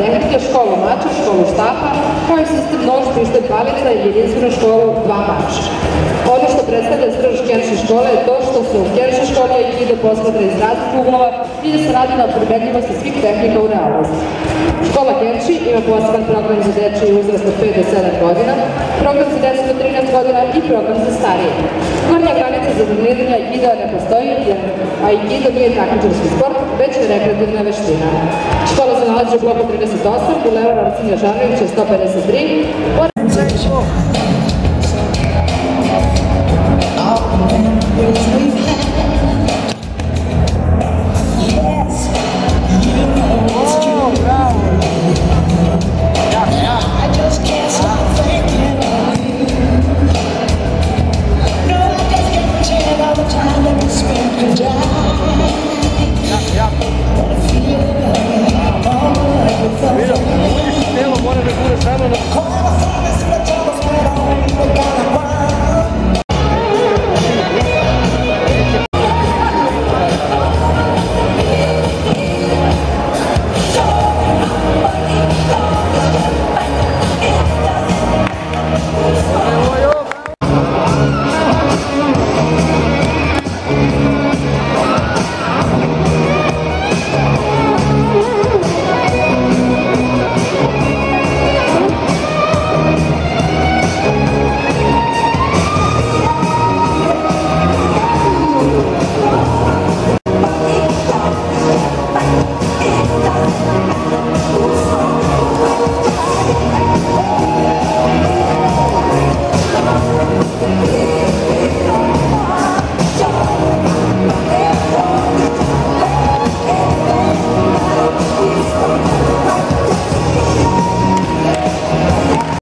tehnike, školu mača, školu štapa, kao i sistem nož, pištolj, palica i jedinstvenu školu 2 mača. Ono što predstavlja srž Kenši škole je to što se u Kenši školi aikido posmatra iz raznih uglova i da se radi na primenljivosti svih tehnika u realnosti. Škola Kenši ima poseban program za dečiji uzrast od 5 do 7 godina, program za decu do 13 godina i program za starije. Gornja granica za treniranje aikido ne postoji, jer aikido nije takmičarski sport, već je rekreativna veština. Škola se nalazi u bloku 38, u Leona Arsenija Žarnovića 153. All the memories we've had